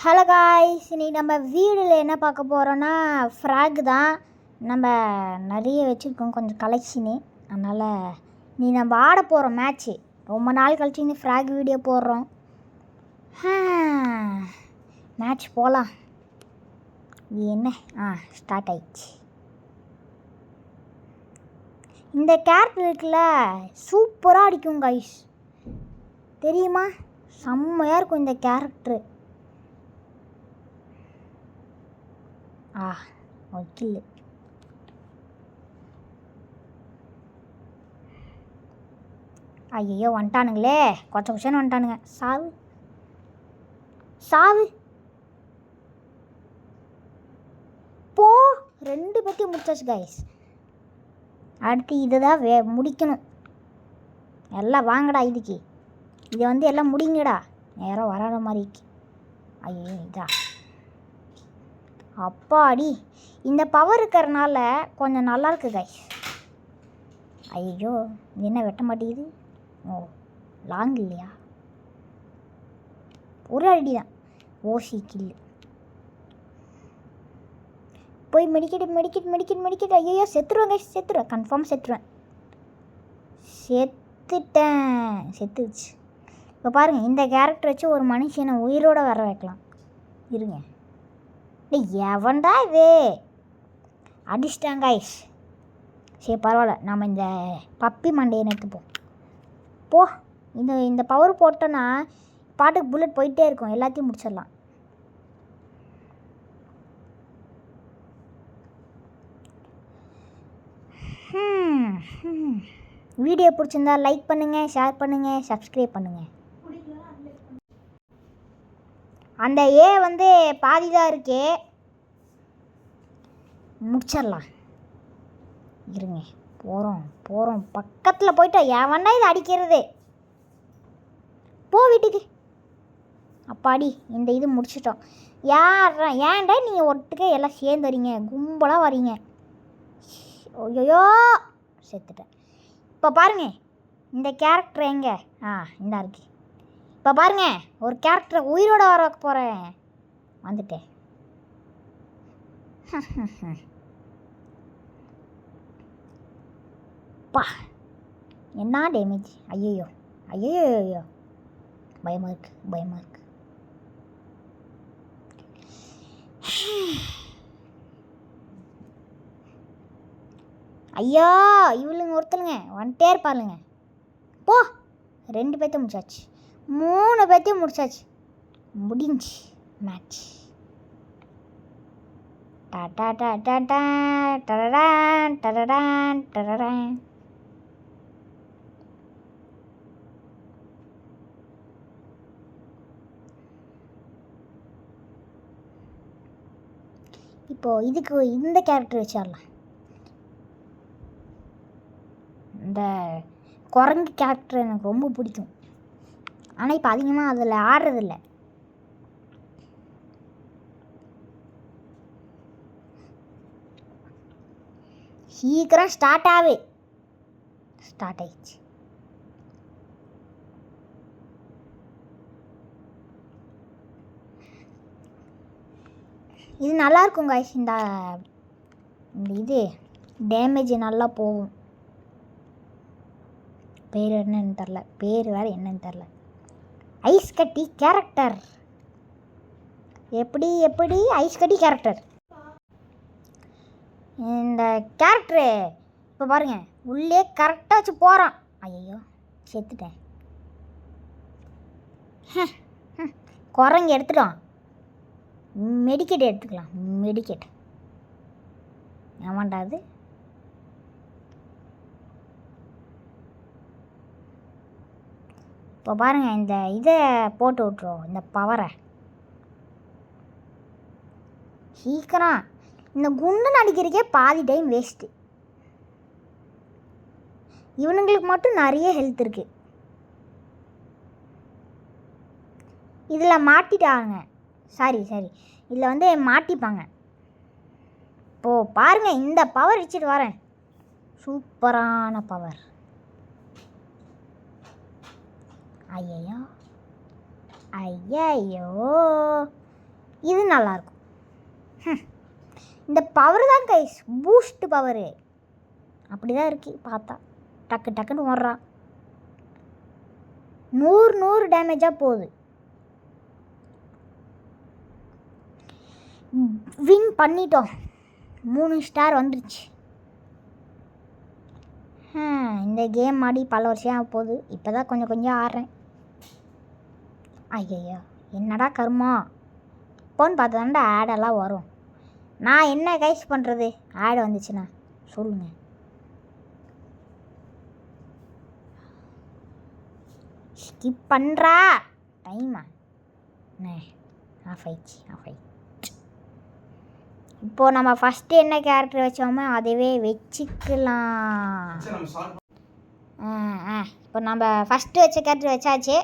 Hello guys, இன்னைக்கு நம்ம வீடியோவில் என்ன பார்க்க போகிறோன்னா ஃப்ராக் தான். நம்ம நிறைய வச்சுருக்கோம் கொஞ்சம் கலெக்ஷனு. அதனால் நீ நம்ம ஆட போகிறோம் மேட்ச்சு. ரொம்ப நாள் கழிச்சு இந்த ஃப்ராக் வீடியோ போடுறோம். மேட்ச் போகலாம். இது என்ன ஸ்டார்ட் ஆயிடுச்சு. இந்த கேரக்டர் இருக்குல்ல, சூப்பராக அடிக்கும் காய்ஸ், தெரியுமா? செம்மையாக இருக்கும் இந்த கேரக்டரு. கில்லு. ஐயோ வந்துட்டானுங்களே, கொச்சன்னு வந்துட்டானுங்க. சாவு சாவு போ. 2 பேர்த்தையும் முடிச்சாச்சு கைஸ். அடுத்து இதை தான் முடிக்கணும். எல்லாம் வாங்கடா இதுக்கு. இதை எல்லாம் முடிங்கடா. நேரம் வராத மாதிரி. ஐயோ இதா அப்பாடி. இந்த பவர் இருக்கிறனால கொஞ்சம் நல்லாயிருக்கு கைஸ். ஐயோ என்ன வெட்ட மாட்டேங்குது. லாங் இல்லையா? ஒரு அடி தான். ஓசி கில்லு. போய் மெடிக்கெட். ஐயோ செத்துருவேன் கைஸ், செத்துருவேன், கன்ஃபார்ம் செத்துருவேன். செத்துருச்சு. இப்போ பாருங்கள், இந்த கேரக்டர் வச்சு ஒரு மனுஷனை உயிரோடு வர வைக்கலாம். இருங்க, எவன்டா இது? அடிச்சிட்டாங்க கைஸ். சரி பரவாயில்ல, நம்ம இந்த பப்பி மண்டையை எடுத்துப்போம். போ. இந்த பவர் போட்டோன்னா பாட்டுக்கு புல்லட் போயிட்டே இருக்கும். எல்லாத்தையும் முடிச்சிடலாம். வீடியோ பிடிச்சிருந்தா லைக் பண்ணுங்கள், ஷேர் பண்ணுங்கள், சப்ஸ்கிரைப் பண்ணுங்கள். அந்த பாதி தான் இருக்கே, முடிச்சிடலாம். இருங்க, போகிறோம் பக்கத்தில் போயிட்டா. எவன்டா இது அடிக்கிறது? போ வீட்டுக்கு. அப்பாடி, இந்த இது முடிச்சிட்டோம். ஏன்டா நீங்கள் ஒட்டுக்க எல்லாம் சேர்ந்து வரீங்க, கும்பலாக வரீங்க? ஐயோ செத்துட்டேன். இப்போ பாருங்க, இந்த கேரக்டர் எங்கே? இந்த இருக்கு. இப்போ பாருங்க, ஒரு கேரக்டரை உயிரோட வர வைக்க போகிறேன். வந்துட்டேன். பா, என்ன டேமேஜ். ஐயோ பயமாக இருக்கு. ஐயா இவளுங்க ஒருத்தலுங்க வந்துட்டே இருப்பாளுங்க. போ. 2 பேர்த்தையும் முடிச்சாச்சு, 3 பேர்த்தையும் முடிச்சாச்சு. முடிஞ்சு மேட்ச். இப்போது இதுக்கு இந்த கேரக்டர் வச்சிடலாம். இந்த குரங்கு கேரக்டர் எனக்கு ரொம்ப பிடிக்கும். ஆனால் இப்போ அதிகமாக அதில் ஆடுறதில்ல. சீக்கிரம் ஸ்டார்ட் ஆயிடுச்சு. இது நல்லாயிருக்கும் காய்ஸ். இந்த இது டேமேஜ் நல்லா போகும். பேர் என்னன்னு தெரில, என்னன்னு தெரில. ஐஸ் கட்டி கேரக்டர். எப்படி ஐஸ் கட்டி கேரக்டர். இந்த கேரக்டரு இப்போ பாருங்கள், உள்ளே கரெக்டாக வச்சு போகிறான். ஐயோ செத்துட்டேன். குரங்கு எடுத்துட்டோம். மெடிக்கெட் எடுத்துக்கலாம். மெடிக்கெட் ஆமாண்டா. அது இப்போ பாருங்கள், இந்த இதை போட்டு விட்ருவோம், இந்த பவரை. சீக்கிரம். இந்த குண்டு அடிக்கிறதுக்கே பாதி டைம் வேஸ்ட்டு. இவனுங்களுக்கு மட்டும் நிறைய ஹெல்த் இருக்குது. இதில் மாட்டிட்டாங்க. சரி இதில் மாட்டிப்பாங்க. இப்போது பாருங்கள், இந்த பவர் வச்சுட்டு வரேன். சூப்பரான பவர். ஐயோ இது நல்லாயிருக்கும். இந்த பவர் தான் கைஸ் பூஸ்ட் பவரு. அப்படி தான் இருக்கு பார்த்தா. டக்கு டக்குன்னு ஓடுறான். 100 டேமேஜாக போகுது. வின் பண்ணிட்டோம். 3 ஸ்டார் வந்துருச்சு. இந்த கேம் ஆடி பல வருஷம் ஆக போகுது. இப்போ தான் கொஞ்சம் ஆடுறேன். ஐயய்யோ என்னடா கருமா. இப்போன்னு பார்த்தா ஆடெல்லாம் வரும். நான் என்ன கைஸ் பண்ணுறது? ஆடு வந்துச்சுண்ணா சொல்லுங்கள். ஸ்கிப் பண்ணுறா டைமா ஆஃப் ஆயிடுச்சு. இப்போது நம்ம ஃபஸ்ட்டு என்ன கேரக்டர் வச்சோமோ அதுவே வச்சுக்கலாம். இப்போ நம்ம ஃபஸ்ட்டு வச்ச கேரக்டர் வச்சாச்சு.